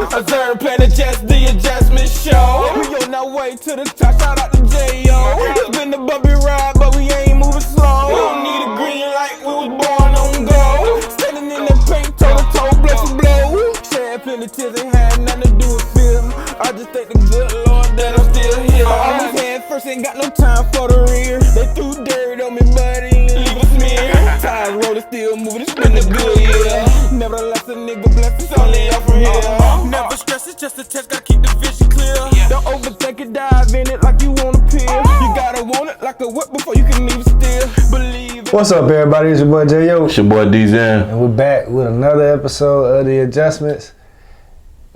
I turn planet just the adjustment show. We on our way to the top, shout out to J.O. It's been a bumpy ride, but we ain't moving slow. We don't need a green light, we was born on go. Standing in the paint, toe to toe, blow for blow. Shed plenty tears, ain't had nothing to do with film. I just thank the good Lord that I'm still here. I always head first, ain't got no time for the rear. They threw dirt on me, but it ain't leave a smear. Tires rolling, still moving, it's been a good year. Nevertheless, a nigga blessed, it's only up from here. Never stress, it's just a test, gotta keep the vision clear. Don't overthink it, dive in it like you want a pill. You gotta want it like a whip before you can even still believe it. What's up, everybody? It's your boy J.O. It's your boy DZ. And we're back with another episode of The Adjustments.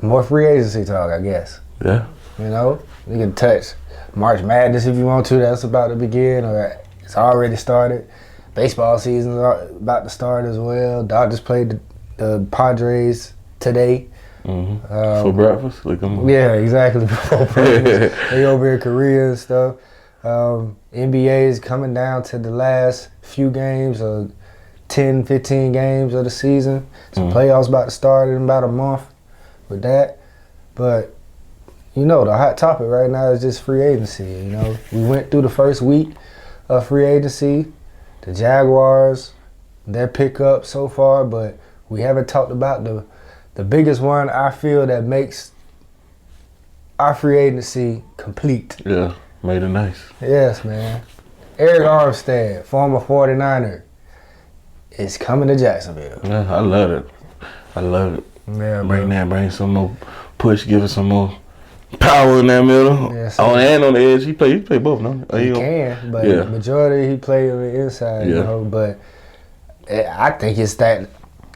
More free agency talk, I guess. Yeah. You know, we can touch March Madness if you want to. That's about to begin, or it's already started. Baseball season's about to start as well. Dodgers played the Padres today. Mm-hmm. For breakfast? Look, yeah, exactly. Before breakfast. They over in Korea and stuff. NBA is coming down to the last few games, 10, 15 games of the season. Some playoffs about to start in about a month with that. But, you know, the hot topic right now is just free agency. You know, we went through the first week of free agency. The Jaguars, their pickup so far, but we haven't talked about the biggest one I feel that makes our free agency complete. Yeah, made it nice. Yes, man. Arik Armstead, former 49er, is coming to Jacksonville. Yeah, I love it. I love it. Yeah, bring some more push, give it some more power in that middle. Yes, and on the edge, he play both, no? He can, but the majority he play on the inside, you know. But I think it's that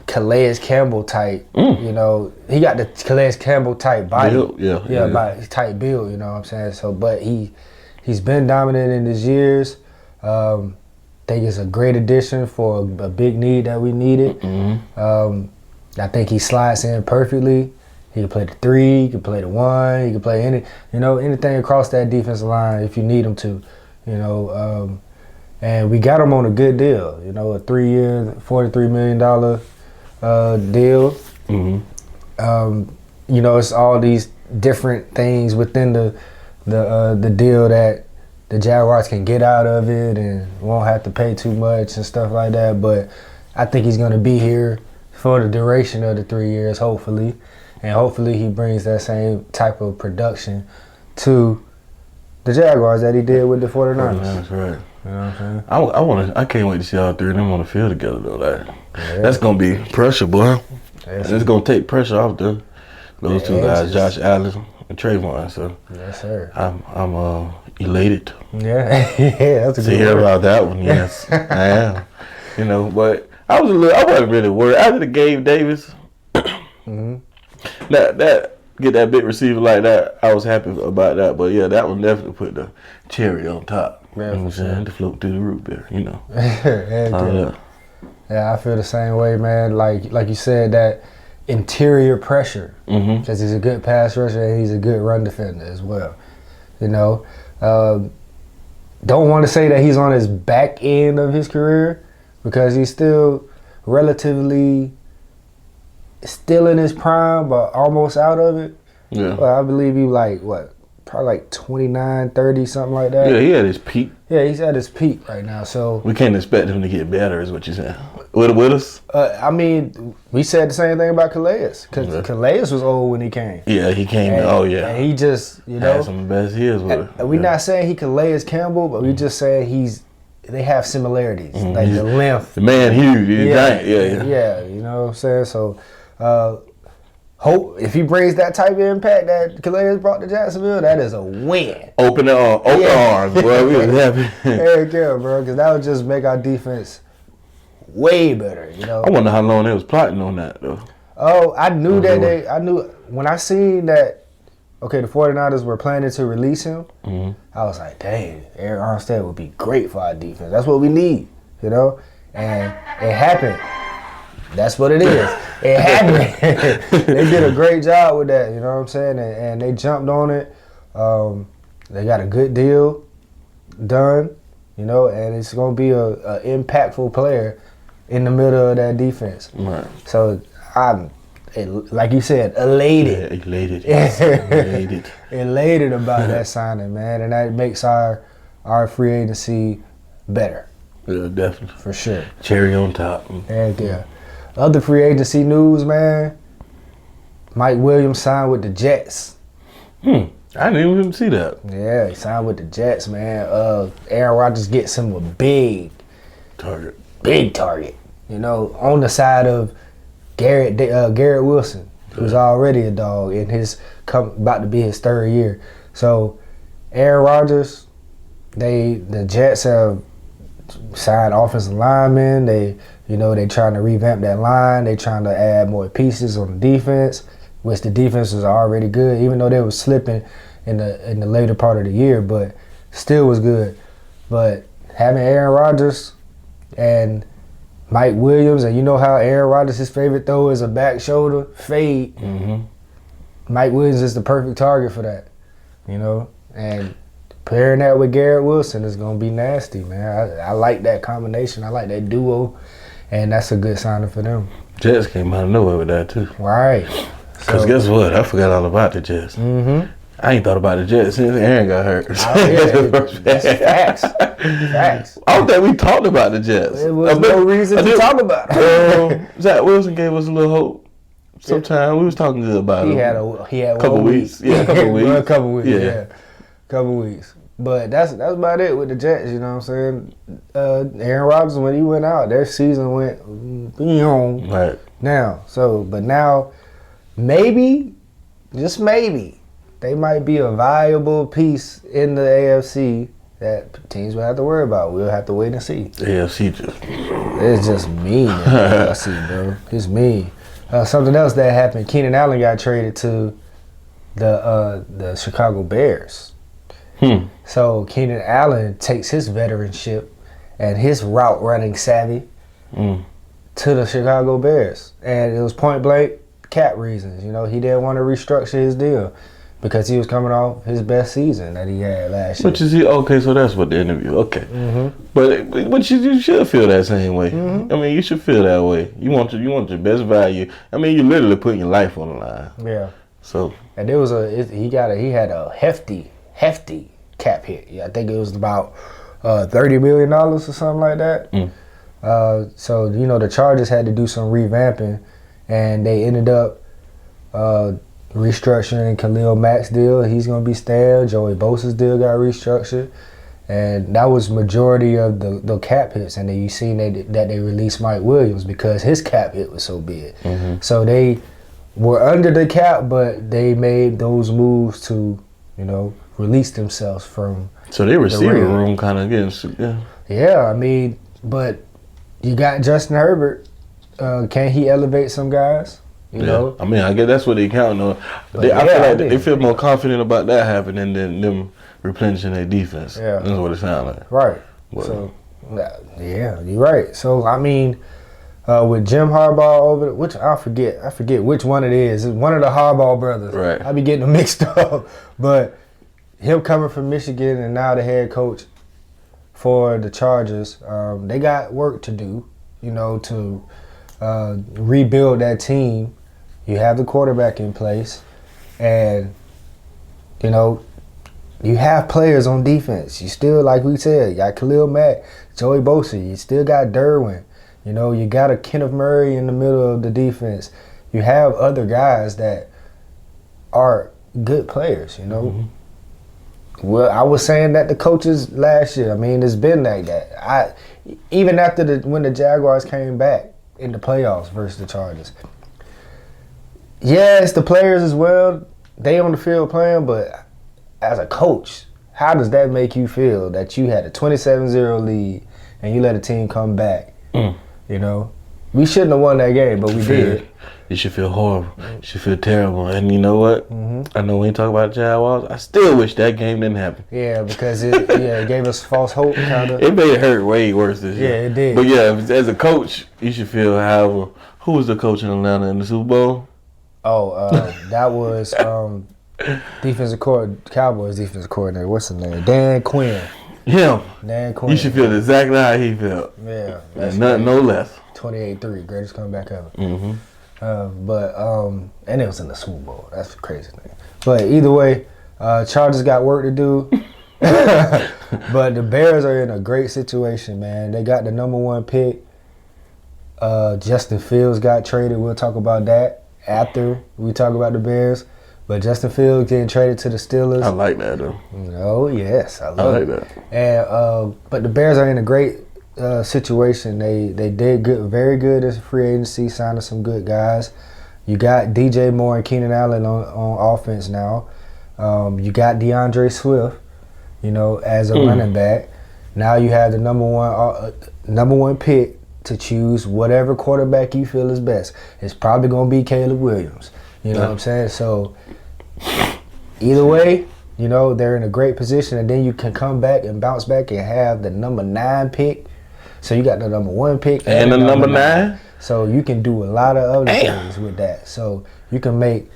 Calais Campbell type. You know, he got the Calais Campbell type body. Body type build. You know what I'm saying? So, but he's been dominant in his years. Think it's a great addition for a big need that we needed. I think he slides in perfectly. He can play the 3, he can play the 1, he can play anything across that defensive line if you need him to, you know. And we got him on a good deal, you know, a 3-year, $43 million deal. You know, it's all these different things within the deal that the Jaguars can get out of it and won't have to pay too much and stuff like that. But I think he's going to be here for the duration of the 3 years, hopefully. And hopefully he brings that same type of production to the Jaguars that he did with the 49ers. That's right. You know what I'm saying? I can't wait to see all three of them on the field together though. That's gonna be pressure, boy. And it's gonna take pressure off those two guys, Josh Allen and Trayvon. So yes, sir. I'm elated. Yeah, that's a good to hear about that one. Yes, I am. You know, but I wasn't really worried after the Gabe Davis. That get that big receiver like that, I was happy about that. But yeah, that one definitely put the cherry on top. You know what I'm saying? To float through the root beer, you know. Yeah, I feel the same way, man. Like you said, that interior pressure, because he's a good pass rusher and he's a good run defender as well. You know, don't want to say that he's on his back end of his career because he's still relatively still in his prime, but almost out of it. Yeah. Well, I believe he probably like 29, 30, something like that. Yeah, he at his peak. Yeah, he's at his peak right now. So we can't expect him to get better, is what you're saying. With us? I mean, we said the same thing about Calais, because Calais was old when he came. Yeah, he came. And he just, you know, had some of the best years with it. We're not saying he Calais Campbell, but we just saying they have similarities, like the length. The man huge, he's giant. Yeah, you know what I'm saying? So, hope if he brings that type of impact that Calais brought to Jacksonville, that is a win. Open arms, bro. We was happy. Heck yeah, bro, because that would just make our defense way better, you know. I wonder how long they was plotting on that, though. Oh, I knew when I seen that, okay, the 49ers were planning to release him, I was like, dang, Arik Armstead would be great for our defense. That's what we need, you know? And it happened. That's what it is. It happened. They did a great job with that, you know what I'm saying? And they jumped on it. They got a good deal done, you know, and it's going to be a impactful player in the middle of that defense. Right. So like you said, elated. Yeah, elated. Elated about that signing, man. And that makes our free agency better. Yeah, definitely. For sure. Cherry on top. Heck yeah. Other free agency news, man. Mike Williams signed with the Jets. I didn't even see that. Yeah, he signed with the Jets, man. Aaron Rodgers gets him a big target. You know, on the side of Garrett Wilson, who's already a dog and about to be his third year. So Aaron Rodgers, the Jets have signed offensive linemen. They trying to revamp that line. They trying to add more pieces on the defense, which the defense was already good, even though they were slipping in the later part of the year, but still was good. But having Aaron Rodgers and Mike Williams, and you know how Aaron Rodgers, his favorite throw is a back shoulder fade. Mike Williams is the perfect target for that, you know. And pairing that with Garrett Wilson is going to be nasty, man. I like that combination. I like that duo, and that's a good signing for them. Jets came out of nowhere with that, too. Right. Because guess what? I forgot all about the Jets. I ain't thought about the Jets since Aaron got hurt. That's facts. I don't think we talked about the Jets. There was no reason to talk about it. Zach Wilson gave us a little hope. Sometime we was talking good about him. He had couple weeks. Yeah, couple weeks. Yeah. Couple weeks. But that's about it with the Jets, you know what I'm saying? Aaron Rodgers, when he went out, their season went right now. But now, maybe, just maybe, they might be a viable piece in the AFC that teams will have to worry about. We'll have to wait and see. AFC it's just mean in the AFC, bro. It's mean. Something else that happened, Keenan Allen got traded to the Chicago Bears. So Keenan Allen takes his veteranship and his route running savvy to the Chicago Bears. And it was point blank cap reasons. You know, he didn't want to restructure his deal because he was coming off his best season that he had last year. But you see, okay, so that's what the interview, okay. But you should feel that same way. I mean, you should feel that way. You want your best value. I mean, you literally putting your life on the line. Yeah. So. And there was he had a hefty cap hit. Yeah, I think it was about $30 million or something like that. So, you know, the Chargers had to do some revamping, and they ended up restructuring Khalil Mack's deal. He's going to be stale. Joey Bosa's deal got restructured. And that was majority of the cap hits. And then you seen that they released Mike Williams because his cap hit was so big. So they were under the cap, but they made those moves to, you know, release themselves from. So their receiver room kind of getting. Yeah, I mean, but you got Justin Herbert. Can he elevate some guys? You know? I mean, I guess that's what they counting on. I feel like they feel more confident about that happening than them replenishing their defense. Yeah. That's what it sounds like. Right. But, so, yeah, you're right. So, I mean, with Jim Harbaugh over, which I forget which one it is. It's one of the Harbaugh brothers. Right. I be getting them mixed up. But him coming from Michigan and now the head coach for the Chargers, they got work to do, you know, to rebuild that team. You have the quarterback in place, and, you know, you have players on defense. You still, like we said, you got Khalil Mack, Joey Bosa. You still got Derwin. You know, you got a Kenneth Murray in the middle of the defense. You have other guys that are good players, you know. Well, I was saying that the coaches last year. I mean, it's been like that. Even after when the Jaguars came back in the playoffs versus the Chargers. Yeah, it's the players as well. They on the field playing, but as a coach, how does that make you feel that you had a 27-0 lead and you let a team come back? You know, we shouldn't have won that game, but we did. You should feel horrible. You should feel terrible. And you know what? I know when you talk about Jaguars, I still wish that game didn't happen. Yeah, because it gave us false hope, kind of. It made it hurt way worse this year. Yeah, it did. But yeah, as a coach, you should feel however. Who was the coach in Atlanta in the Super Bowl? Oh, that was Cowboys defensive coordinator. What's his name? Dan Quinn. Him. Dan Quinn. You should feel exactly how he felt. Yeah. And nothing, no less. 28-3, greatest comeback ever. And it was in the Super Bowl. That's the crazy thing. But either way, Chargers got work to do. But the Bears are in a great situation, man. They got the number 1 pick. Justin Fields got traded. We'll talk about that after we talk about the Bears. But Justin Fields getting traded to the Steelers. I like that, though. Oh, yes. I like that. And but the Bears are in a great situation. They did good, very good as a free agency, signing some good guys. You got DJ Moore and Keenan Allen on offense now. You got DeAndre Swift, as a running back. Now you have the number one pick to choose whatever quarterback you feel is best. It's probably going to be Caleb Williams. You know what I'm saying? So either way, they're in a great position, and then you can come back and bounce back and have the number 9 pick. So you got the number 1 pick and the number 9. So you can do a lot of other things with that. So you can make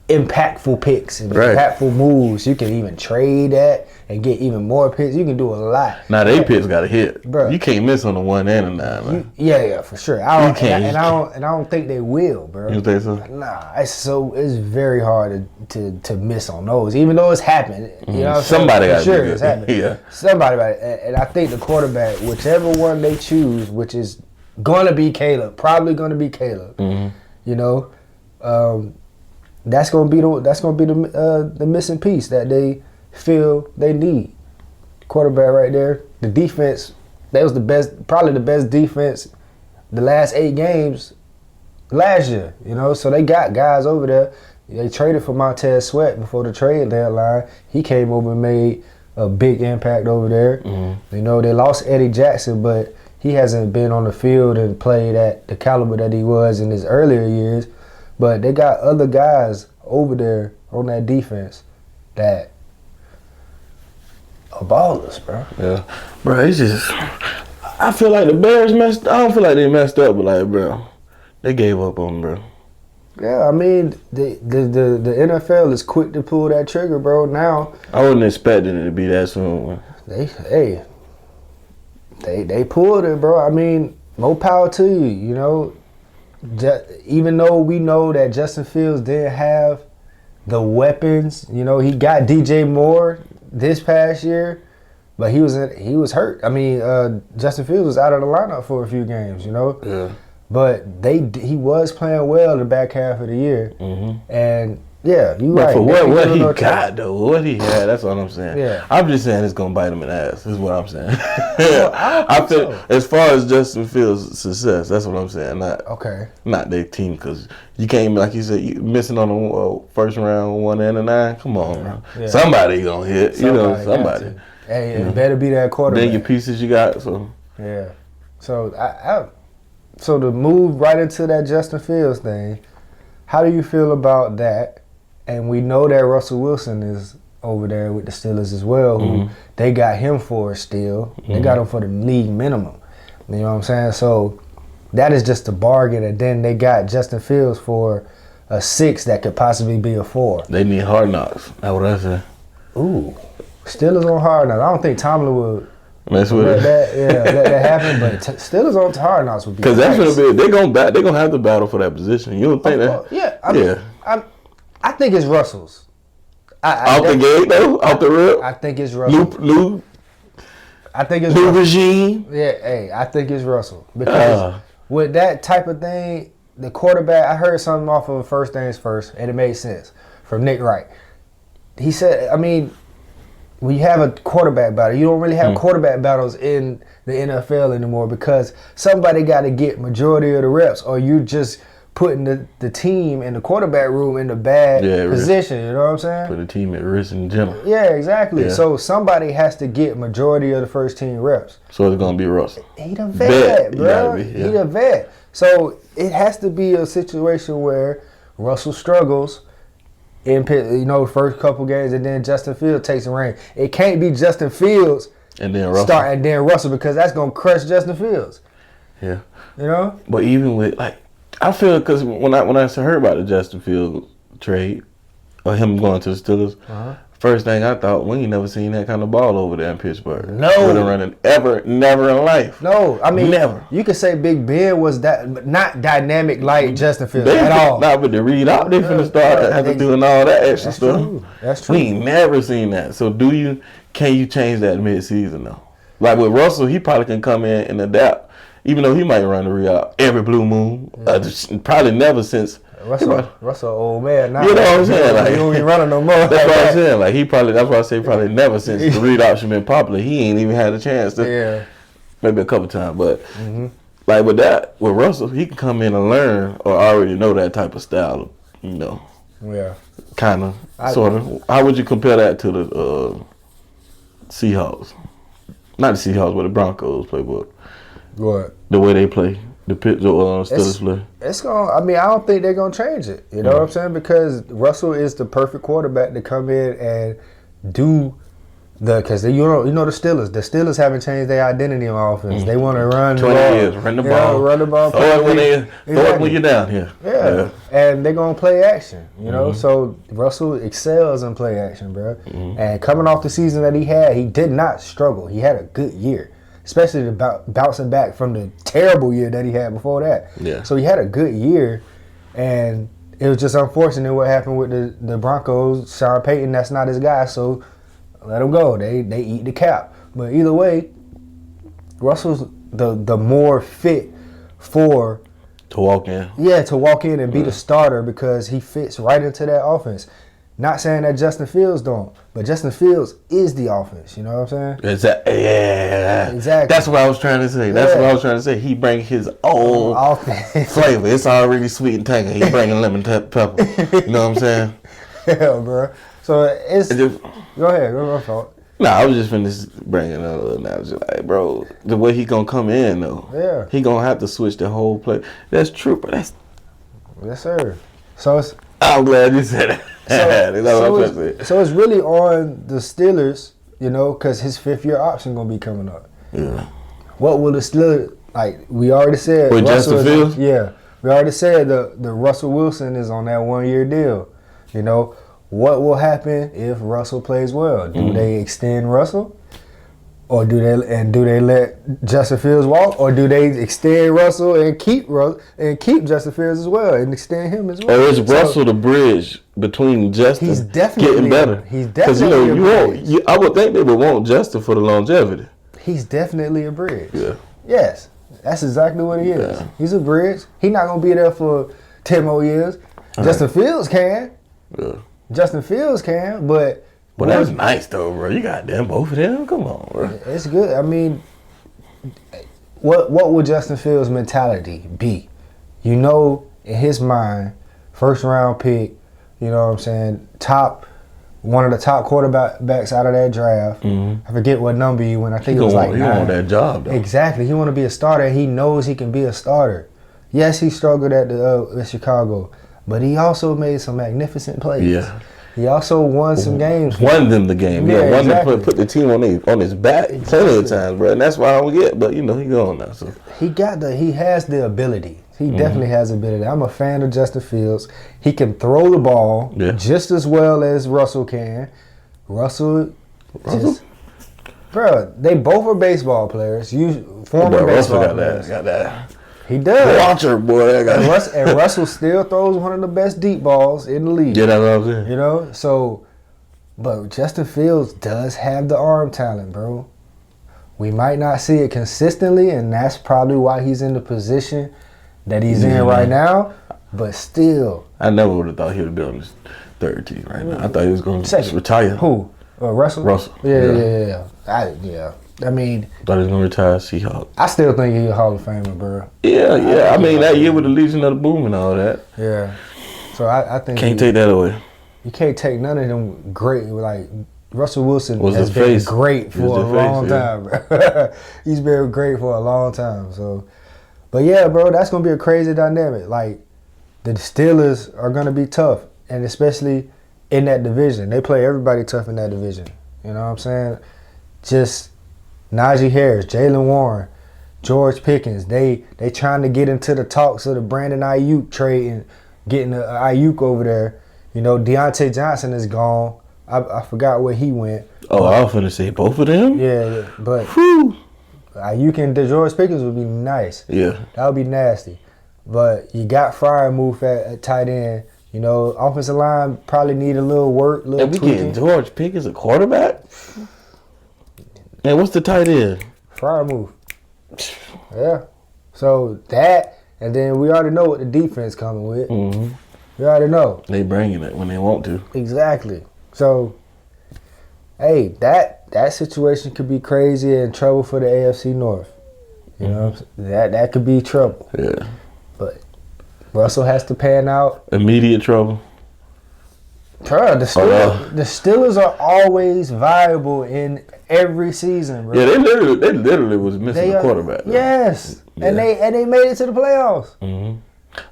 impactful picks and impactful moves. You can even trade that and get even more picks. You can do a lot. Now they picks got to hit, bro. You can't miss on the 1 and the 9, man. Yeah, for sure. I don't think they will, bro. You think so? Nah, it's very hard to miss on those, even though it's happened. You know, somebody got to sure it's happened. Yeah, somebody. And I think the quarterback, whichever one they choose, which is gonna be Caleb, probably gonna be Caleb. That's gonna be the missing piece that they feel they need. Quarterback right there. The defense, that was probably the best defense the last 8 games last year. So they got guys over there. They traded for Montez Sweat before the trade deadline. He came over and made a big impact over there. They lost Eddie Jackson, but he hasn't been on the field and played at the caliber that he was in his earlier years. But they got other guys over there on that defense that are ballers, bro. Yeah. Bro, it's just... I feel like the Bears messed... I don't feel like they messed up, but bro, they gave up on them, bro. Yeah, I mean, the NFL is quick to pull that trigger, bro. Now... I wasn't expecting it to be that soon. They pulled it, bro. I mean, more power to you, even though we know that Justin Fields didn't have the weapons, he got DJ Moore this past year, but he was hurt. I mean, Justin Fields was out of the lineup for a few games, Yeah. But he was playing well the back half of the year, and yeah, you right. For what he got though, what he had, that's what I'm saying. Yeah. I'm just saying it's gonna bite him in the ass. Is what I'm saying. Well, I feel as far as Justin Fields' success, that's what I'm saying. Not their team, because you can't, like you said, you missing on the first round 1 and a 9. Come on, bro. Yeah. Somebody gonna hit. Somebody. Hey, it better be that quarterback. Then your pieces you got. So yeah. So so to move right into that Justin Fields thing, how do you feel about that? And we know that Russell Wilson is over there with the Steelers as well, who they got him for a steal. They got him for the league minimum. You know what I'm saying? So that is just a bargain. And then they got Justin Fields for a 6 that could possibly be a 4. They need hard knocks. That's what I say. Ooh. Steelers on hard knocks. I don't think Tomlin would mess with let that happen, but Steelers on hard knocks would be because that's gonna be they're gonna have to battle for that position. You don't think that? Yeah. I think it's Russell's. Out the gate though, out the rip. I think it's Russell. New regime. Yeah, I think it's Russell because with that type of thing, the quarterback. I heard something off of First Things First, and it made sense from Nick Wright. He said, I mean, when you have a quarterback battle, you don't really have quarterback battles in the NFL anymore because somebody got to get majority of the reps, or you just putting the team in the quarterback room in a bad position. You know what I'm saying? Put the team at risk in general. Yeah, exactly. Yeah. So somebody has to get majority of the first team reps. So it's gonna be Russell. He the vet, bro. He the vet. So it has to be a situation where Russell struggles in first couple games, and then Justin Fields takes the reign. It can't be Justin Fields and then Russell start and then Russell, because that's gonna crush Justin Fields. Yeah. But even with I feel, because when I heard about the Justin Fields trade or him going to the Steelers, First thing I thought, we ain't never seen that kind of ball over there in Pittsburgh. No. Wouldn't running never in life. No, I mean, never. You could say Big Ben was that not dynamic like Justin Fields at all. Not with the read out, they finna start having doing all that extra stuff. True. That's true. We ain't never seen that. So can you change that mid-season though? Like with Russell, he probably can come in and adapt, even though he might run the read out every blue moon. Probably never since. Russell old man now. You know what I'm saying? Like, he don't even running no more. That's what I'm saying. Like that's why I say probably never since the read option been popular. He ain't even had a chance to. Yeah. Maybe a couple times, but like with Russell, he can come in and learn or already know that type of style. Yeah. Kind of, sort of. How would you compare that to the Seahawks? Not the Seahawks, but the Broncos play. But what? The way they play. The Steelers play. It's gonna. I mean, I don't think they're gonna change it. You know what I'm saying? Because Russell is the perfect quarterback to come in and do because the Steelers. The Steelers haven't changed their identity on offense. They want to run 20 years, run the ball, run the ball. Throw it when you're down here. Yeah, and they're gonna play action. You know, so Russell excels in play action, bro. And coming off the season that he did not struggle. He had a good year. Especially bouncing back from the terrible year that he had before that. Yeah. So he had a good year, and it was just unfortunate what happened with the Broncos. Sean Payton, that's not his guy, so let him go. They eat the cap. But either way, Russell's the more fit for to walk in. Yeah, to walk in and be the starter because he fits right into that offense. Not saying that Justin Fields don't, but Justin Fields is the offense. You know what I'm saying? Exactly. That's what I was trying to say. He brings his own offense flavor. It's already sweet and tangy. He bringing lemon pepper. You know what I'm saying? Yeah, bro. So go ahead. Go fault. No, I was just finna bring another analogy. Like, bro, the way he gonna come in though. Yeah. He gonna have to switch the whole play. That's true, but that's. Yes, sir. So I'm glad you said that. So it's really on the Steelers, because his 5th-year option gonna be coming up. Yeah. What will the Steelers we already said? With Justin Fields? Yeah, we already said the Russell Wilson is on that 1-year deal. What will happen if Russell plays well? Do they extend Russell? Or do they let Justin Fields walk, or do they extend Russell and keep Justin Fields as well and extend him as well? Or is Russell the bridge between Justin? He's definitely getting better. He's definitely I would think they would want Justin for the longevity. He's definitely a bridge. Yeah. Yes, that's exactly what he is. Yeah. He's a bridge. He's not gonna be there for 10 more years. Justin Fields can. Yeah. Justin Fields can, but. But that's nice though, bro. You got them, both of them. Come on, bro. It's good. I mean, what would Justin Fields' mentality be? In his mind, 1st-round pick. You know what I'm saying? One of the top quarterbacks out of that draft. I forget what number he went. I think it was like 9. He want that job though. Exactly. He want to be a starter. He knows he can be a starter. Yes, he struggled at Chicago, but he also made some magnificent plays. Yeah. He also won some games. Won them the game. Yeah, exactly. Put the team on his back plenty of times, bro. And that's why I don't get. But he gone now. So he has the ability. He definitely has the ability. I'm a fan of Justin Fields. He can throw the ball just as well as Russell can. Russell? Bro, they both are baseball players. Former baseball players. Got that. He does. Launcher, boy. And Russell still throws one of the best deep balls in the league. Yeah, that's what I'm saying. So, but Justin Fields does have the arm talent, bro. We might not see it consistently, and that's probably why he's in the position that he's in right now. But still. I never would have thought he would be on his 3rd team right now. I thought he was going to retire. Who? Russell? Russell. Yeah. I mean, thought he was gonna retire Seahawks. I still think he's a Hall of Famer, bro. Yeah. I mean, that year with the Legion of the Boom and all that. Yeah. So I think can't take that away. You can't take none of them great. Like Russell Wilson has been great for a long time, bro. He's been great for a long time. So, but yeah, bro, that's gonna be a crazy dynamic. Like the Steelers are gonna be tough, and especially in that division, they play everybody tough in that division. You know what I'm saying? Just Najee Harris, Jalen Warren, George Pickens, they trying to get into the talks of the Brandon Ayuk trade and getting Ayuk over there. Deontay Johnson is gone. I forgot where he went. Oh, I was finna say both of them? Yeah, but Ayuk and DeGeorge Pickens would be nice. Yeah. That would be nasty. But you got Fryer move at tight end. You know, offensive line probably need a little work, and we getting George Pickens a quarterback? And what's the tight end? Fryer move. Yeah. So that, and then we already know what the defense coming with. Mm-hmm. We already know. They bringing it when they want to. Exactly. So, hey, that situation could be crazy and trouble for the AFC North. You know, that could be trouble. Yeah. But Russell has to pan out. Immediate trouble. Bro, the Steelers are always viable in every season, bro. Yeah, they literally was missing a quarterback. Though. Yes. Yeah. And they made it to the playoffs. Mm-hmm.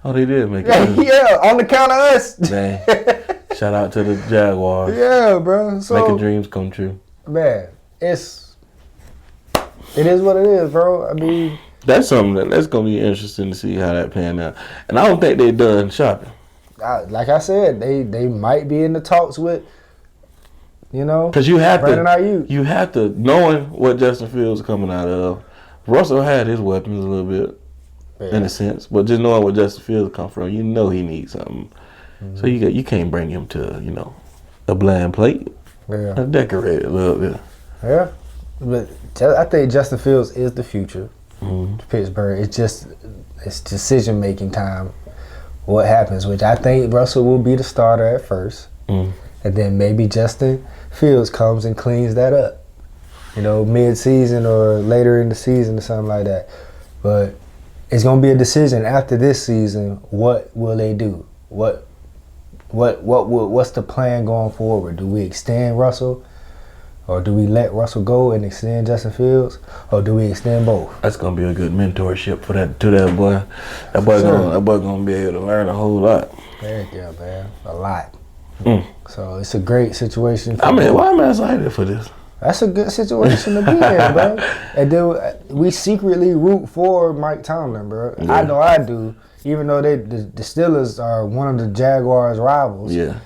Oh, they did make it. Yeah, on the count of us. Dang. Shout out to the Jaguars. Yeah, bro. So, making dreams come true. Man, it is what it is, bro. I mean, that's something that's gonna be interesting to see how that pan out. And I don't think they done shopping. Like I said, they might be in the talks with, you know, because you have to knowing what Justin Fields is coming out of. Russell had his weapons a little bit, in a sense, but just knowing where Justin Fields come from, you know he needs something. Mm-hmm. So you can't bring him to a bland plate. Yeah, and decorate it a little bit. Yeah, but I think Justin Fields is the future. Mm-hmm. Pittsburgh. It's decision making time. What happens, which I think Russell will be the starter at first, and then maybe Justin Fields comes and cleans that up, mid-season or later in the season or something like that. But it's gonna be a decision after this season. What will they do? What's the plan going forward? Do we extend Russell, or do we let Russell go and extend Justin Fields, or do we extend both? That's gonna be a good mentorship for that boy. That boy gonna be able to learn a whole lot. Heck yeah, man, a lot. So it's a great situation. Why am I excited for this? That's a good situation to be in, bro. And then we secretly root for Mike Tomlin, bro. Yeah. I know I do. Even though the Steelers are one of the Jaguars' rivals. Yeah.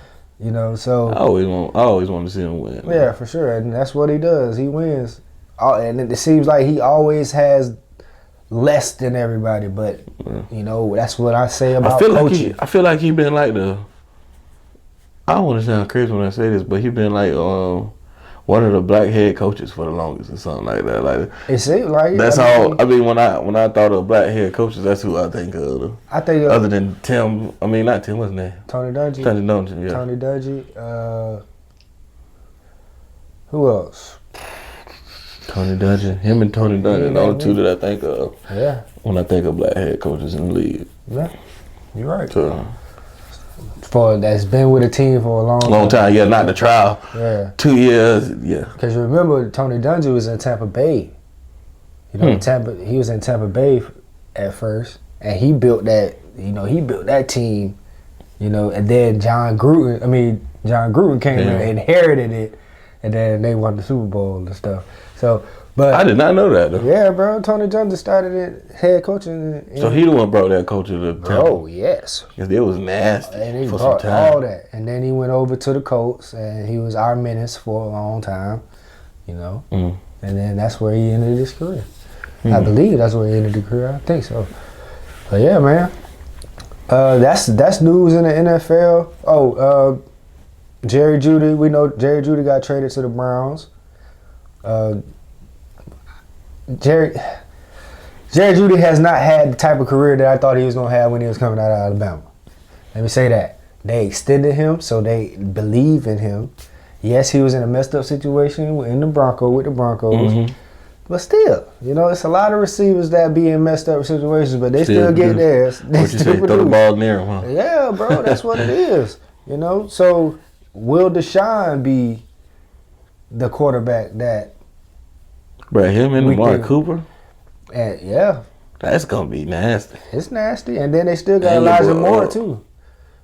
So I always want to see him win. Yeah, for sure. And that's what he does. He wins. And it seems like he always has less than everybody. But, that's what I say about coaching. I feel like he been like I don't want to sound crazy when I say this, but he been like one of the black head coaches for the longest or something like that. Like it seems like that's all. I mean, when I thought of black head coaches, that's who I think of. I think other than Tim. I mean, not Tim. What's his name? Tony Dungy. Tony Dungy. Yeah. Tony Dungy. Who else? Tony Dungy. Him and Tony Dungy. The only two that I think of. Yeah. When I think of black head coaches in the league. Yeah. You're right. So, that's been with the team for a long time. Yeah, not the trial. Yeah, 2 years. Yeah, because you remember Tony Dungy was in Tampa Bay. He was in Tampa Bay at first, and he built that. He built that team. And then John Gruden came and inherited it, and then they won the Super Bowl and stuff. So. But I did not know that though. Yeah, bro. Tony Dungy started it head coaching. So he the one brought that culture to Tampa. Oh yes. Because it was nasty. And he brought all that, and then he went over to the Colts, and he was our menace for a long time. And then that's where he ended his career. I believe that's where he ended his career. I think so. But yeah, man. That's news in the NFL. Oh, Jerry Jeudy. We know Jerry Jeudy got traded to the Browns. Jerry Jeudy has not had the type of career that I thought he was going to have when he was coming out of Alabama. Let me say that. They extended him, so they believe in him. Yes, he was in a messed up situation with the Broncos. Mm-hmm. But still, it's a lot of receivers that be in messed up situations, but they still get theirs. What you say, throw the ball near him, huh? Yeah, bro, that's what it is. So will Deshaun be the quarterback that Bro, him and Amari Cooper? Yeah. That's going to be nasty. It's nasty. And then they still got Elijah Moore, too.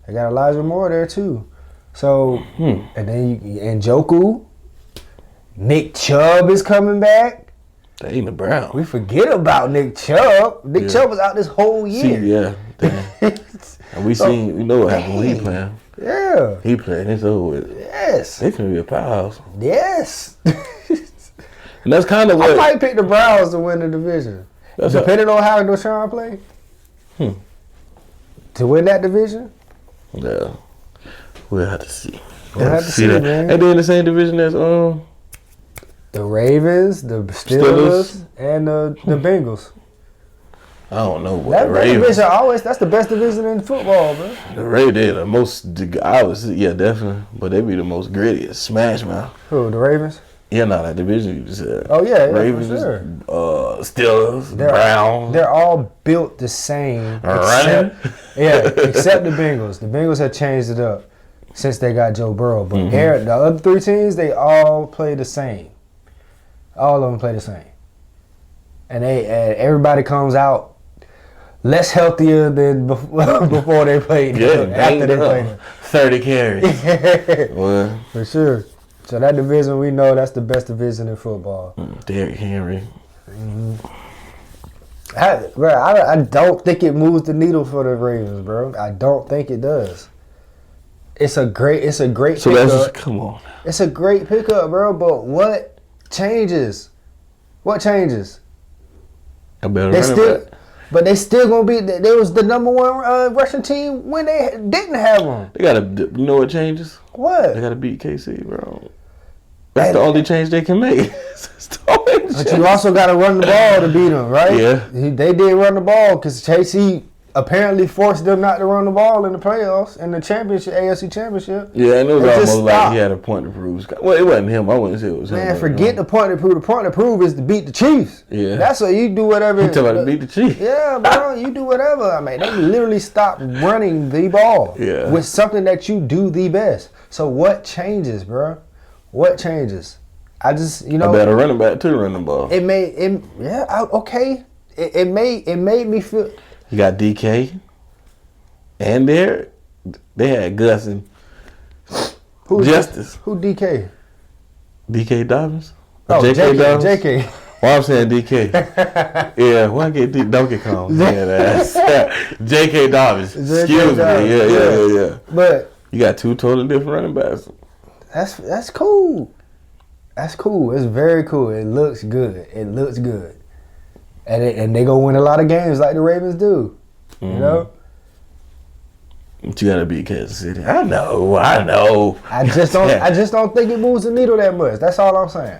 They got Elijah Moore there, too. So, and then Njoku, Nick Chubb is coming back. They ain't the Brown. We forget about Nick Chubb. Nick Chubb was out this whole year. And we know what happened when he playing. Yeah. He playing. It's over with. Yeah. Yes. They can be a powerhouse. Yes. And that's kind of what I might pick the Browns to win the division. Depending on how Deshaun play. To win that division? Yeah. We'll have to see. We'll have to see that. Man. And then the same division as the Ravens, the Steelers. And the Bengals. I don't know what that division that's the best division in football, bro. The Ravens, they're the most. I would say, yeah, definitely, but they be the most grittiest, smash mouth. Who, the Ravens? Yeah, no, that division you just said. Oh yeah, Ravens, for sure. Steelers, Browns. They're all built the same. Except the Bengals. The Bengals have changed it up since they got Joe Burrow, but the other three teams, they all play the same. All of them play the same, and everybody comes out less healthier than before they played. After they played 30 carries. Well, for sure. So that division, we know that's the best division in football. Derrick Henry. I don't think it moves the needle for the Ravens, bro. I don't think it does. It's a great pickup. Come on. It's a great pickup, bro. But what changes? What changes? I better run back. But they still gonna be. They was the number one Russian team when they didn't have them. They gotta. You know what changes? What? They gotta beat KC, bro. That's the only change they can make. But you also gotta run the ball to beat them, right? Yeah. They did run the ball because KC apparently forced them not to run the ball in the playoffs in the championship, AFC championship. Yeah, and it was almost like he had a point to prove. Well, it wasn't him. I wouldn't say it was him. Man, forget the point to prove. The point to prove is to beat the Chiefs. Yeah. That's what you do whatever. You tell them to beat the Chiefs. Yeah, bro. You do whatever. I mean, they literally stopped running the ball with something that you do the best. So what changes, bro? What changes? I just, I better running back to run the ball. It made me feel. You got DK, and they had Gus and Justice. Who DK? DK Dobbins? Oh, JK Dobbins? JK. Well, I'm saying DK. Yeah, why get Donkey Kong? Yeah, that's JK Dobbins. Excuse me. Yeah. But you got two totally different running backs. That's cool. That's cool. It's very cool. It looks good. And they go win a lot of games like the Ravens do. You know? But you gotta beat Kansas City. I know. I just don't think it moves the needle that much. That's all I'm saying.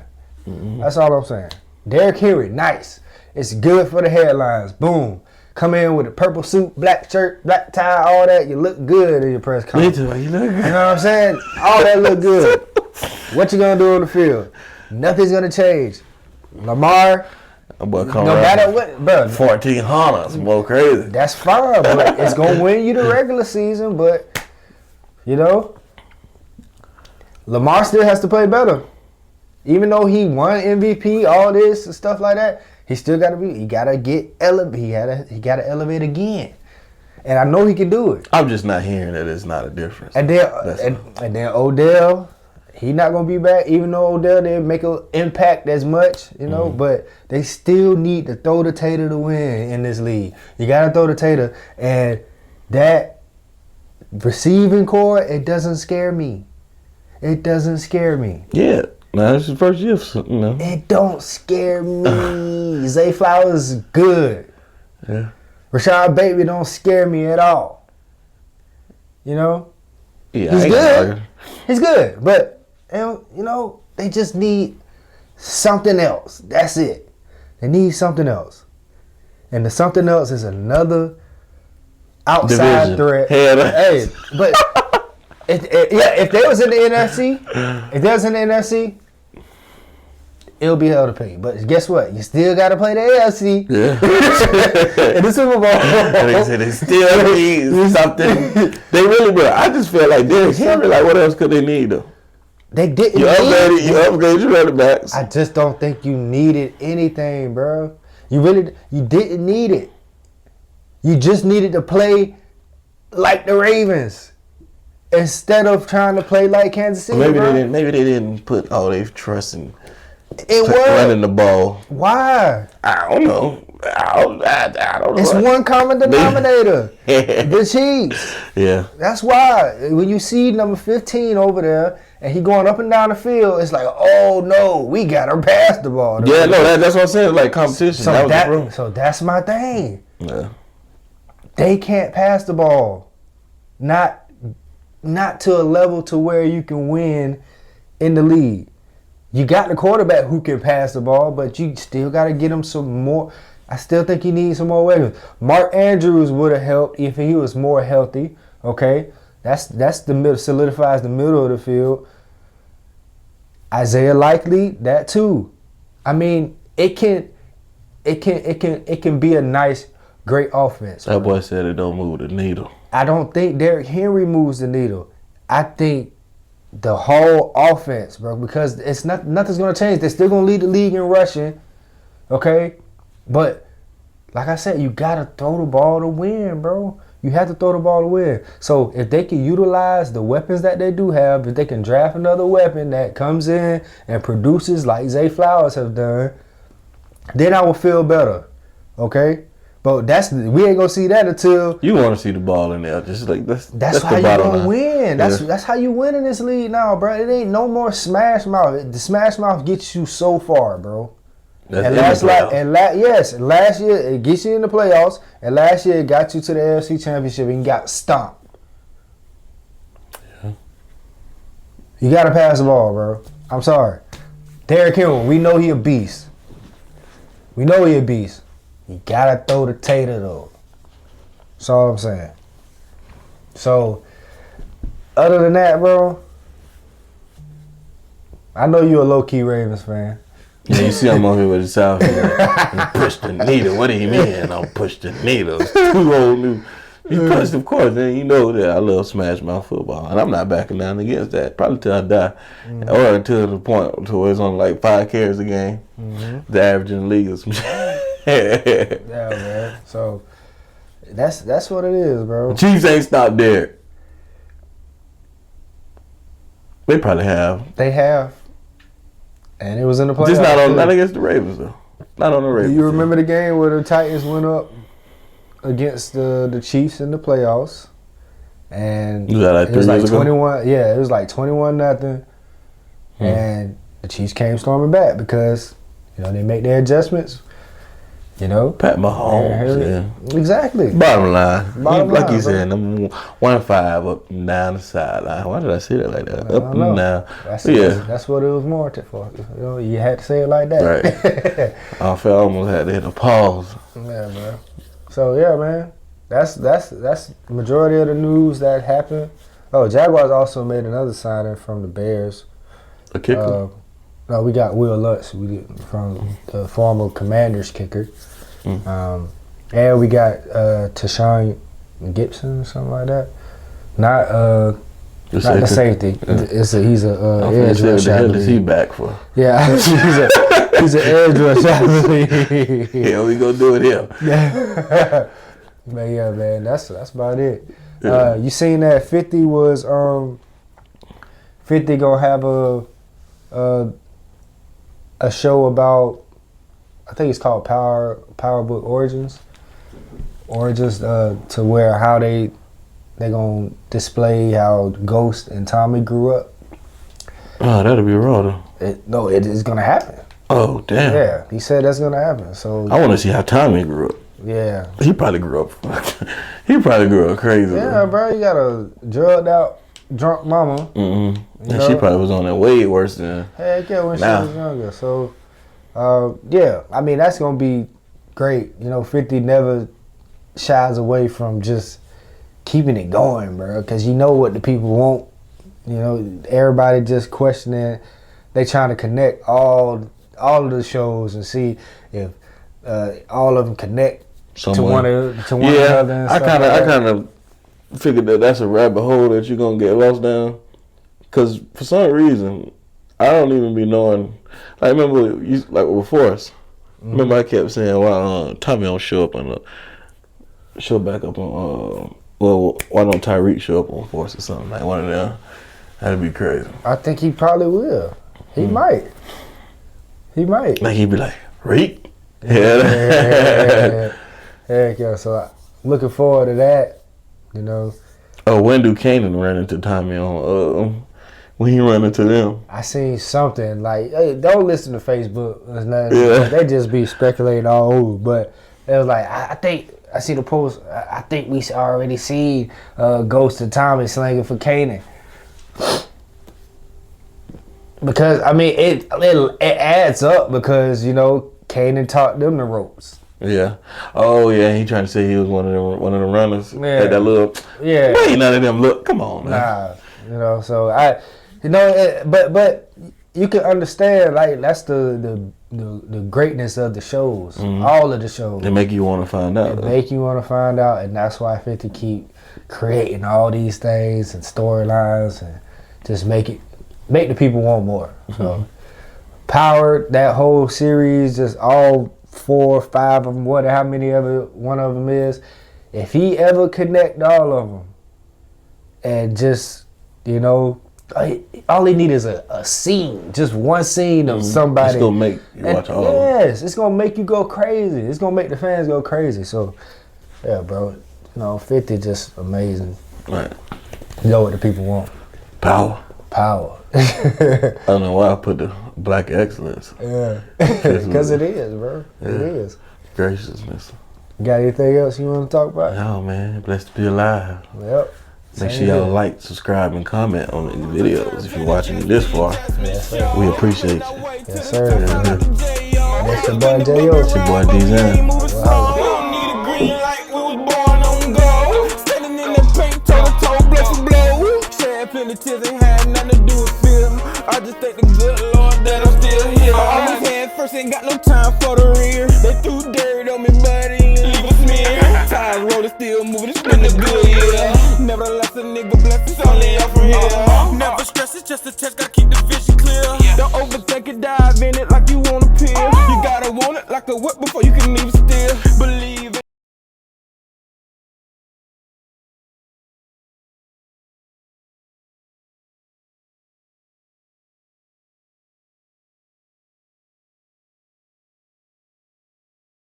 That's all I'm saying. Derrick Henry, nice. It's good for the headlines. Boom. Come in with a purple suit, black shirt, black tie, all that. You look good in your press conference. Me too. You look good. You know what I'm saying? All that look good. What you gonna do on the field? Nothing's gonna change. Lamar, no matter what, bro. 1,400, it's more crazy. That's fine, but it's gonna win you the regular season. But Lamar still has to play better. Even though he won MVP, all this and stuff like that, he still gotta be. He gotta get elevated. He gotta elevate again. And I know he can do it. I'm just not hearing that it's not a difference. And then Odell, he not gonna be back. Even though Odell didn't make an impact as much, but they still need to throw the tater to win in this league. You gotta throw the tater, and that receiving core, it doesn't scare me. It doesn't scare me. Yeah. No, it's his first year, It don't scare me. Zay Flowers is good. Yeah. Rashad Bateman don't scare me at all. Yeah, he's good. He's good, but they just need something else. That's it. They need something else, and the something else is another outside threat. Hey, but if they was in the NFC, it'll be hell to pay. But guess what? You still got to play the AFC. Yeah. In the Super Bowl. They still need something. They really will. I just feel like Derrick Henry, what else could they need, though? They didn't. You upgraded your running backs. I just don't think you needed anything, bro. You didn't need it. You just needed to play like the Ravens instead of trying to play like Kansas City. Maybe they didn't put all their trust in running the ball. Why? I don't know. I don't know. It's one common denominator. The Chiefs. Yeah. That's why when you see number 15 over there and he going up and down the field, it's like, oh no, we got to pass the ball. Yeah, no, that's what I'm saying. Like competition. So that's my thing. Yeah. They can't pass the ball. Not to a level to where you can win in the league. You got the quarterback who can pass the ball, but you still got to get him some more. I still think he needs some more weapons. Mark Andrews would have helped if he was more healthy. Okay, that's the middle, solidifies the middle of the field. Isaiah Likely, that too. I mean, it can be a nice, great offense. That boy said it don't move the needle. I don't think Derrick Henry moves the needle. I think the whole offense, bro, because nothing's gonna change. They're still gonna lead the league in rushing, okay? But like I said, you gotta throw the ball to win, bro. You have to throw the ball to win. So if they can utilize the weapons that they do have, if they can draft another weapon that comes in and produces like Zay Flowers have done, then I will feel better, okay? But we ain't gonna see that until you want to see the ball in there. Just like that's how you gonna win. Yeah. That's how you win in this league now, bro. It ain't no more smash mouth. The smash mouth gets you so far, bro. Last year it gets you in the playoffs, and last year it got you to the AFC Championship and you got stomped. Yeah. You gotta pass the ball, bro. I'm sorry. Derrick Henry, we know he a beast. You gotta throw the tater though. That's all I'm saying. So, other than that, bro, I know you a low-key Ravens fan. Yeah, you see I'm on here with the South. Push the needle. What do you mean? I'll push the needle. It's too old new. You pushed, of course, then you know that I love smash mouth football. And I'm not backing down against that. Probably till I die. Mm-hmm. Or until the point to where it's only like 5 carries a game. Mm-hmm. The average in the league is yeah, man. So that's what it is, bro. The Chiefs ain't stopped there. They probably have. They have. And it was in the playoffs. Just not against the Ravens though. Not on the Ravens. Do you remember the game where the Titans went up against the Chiefs in the playoffs? And was that like 3 years ago? 21. Yeah, it was like 21-0. And the Chiefs came storming back because they make their adjustments. Pat Mahomes. Yeah. Exactly. Bottom line, like you said, number 1-5 up and down the sideline. Why did I say that like that? Up and down. That's what it was warranted for. You had to say it like that. Right. I felt I almost had to hit a pause. Yeah, man. So yeah, man. That's the majority of the news that happened. Oh, Jaguars also made another signing from the Bears. A kicker. No, we got Will Lutz from the former Commanders kicker. And we got Tashawn Gibson or something like that. Not the safety. Yeah. He's a edge rush. What the hell is he back for? Yeah, he's an edge rush. Yeah, we gonna do it here. Yeah. But yeah, man, that's about it. Yeah. You seen that 50 was 50 gonna have a show about, I think it's called Power Book Origins to where how they gonna display how Ghost and Tommy grew up. Oh, that'll be raw though. It is gonna happen. Oh damn. Yeah, he said that's gonna happen. So I want to see how Tommy grew up. Yeah. He probably grew up. He probably grew up crazy. Yeah, bro. You got a drugged out, drunk mama. Mm-hmm. And she probably was on that way worse than. Heck yeah, when she was younger. So, yeah. I mean, that's gonna be great. 50 never shies away from just keeping it going, bro. Because you know what the people want. Everybody just questioning. They trying to connect all of the shows and see if all of them connect to one another. And I kind of figured that's a rabbit hole that you're gonna get lost down. Cause for some reason, I don't even be knowing. I remember with Forrest. Remember I kept saying, "Why Tommy don't show up show back up on? Why don't Tyreek show up on Forrest or something like one of them? That'd be crazy." I think he probably will. He might. Like he'd be like, "Reek." Heck yeah. So looking forward to that. You know. Oh, when do Kanan run into Tommy on? When he run into them? I seen something like, hey, don't listen to Facebook. Yeah. They just be speculating all over. But it was like, I think I see the post. I think we already seen Ghost and Tommy slanging for Kanan. Because I mean, it adds up because you know Kanan taught them the ropes. Yeah. Oh yeah, he trying to say he was one of the runners. Yeah. Had that little. Yeah. Ain't none of them look. Come on, man. Nah. You know. So but you can understand like that's the greatness of the shows. Mm-hmm. All of the shows. They make you want to find out. And that's why 50 keep creating all these things and storylines and just make the people want more. So Power, that whole series, just all 4 or 5 of them, whatever, how many ever one of them is, if he ever connect all of them and just, you know, all he need is a scene, just one scene of somebody. It's gonna make you watch all of them. Yes, it's gonna make you go crazy. It's gonna make the fans go crazy. So, yeah, bro, you know, 50 just amazing. Right. You know what the people want. Power. I don't know why I put the black excellence. Yeah, because it is, bro. Yeah. It is. Graciousness. Got anything else you want to talk about? No, man. Blessed to be alive. Yep. Make sure y'all like, subscribe, and comment on the videos if you're watching this far. Yes, sir. We appreciate you. Yes, sir. That's your boy J.O. It's your boy D-Zan. Plenty tears ain't had nothing to do with film. I just thank the good Lord that I'm still here. I always had first, ain't got no time for the rear. They threw dirt on me, buddy, and leave a smear. Tires rolling, still moving, it's been a good year. Nevertheless, a nigga blessed, it's only up from here. Never stress, it's just a test.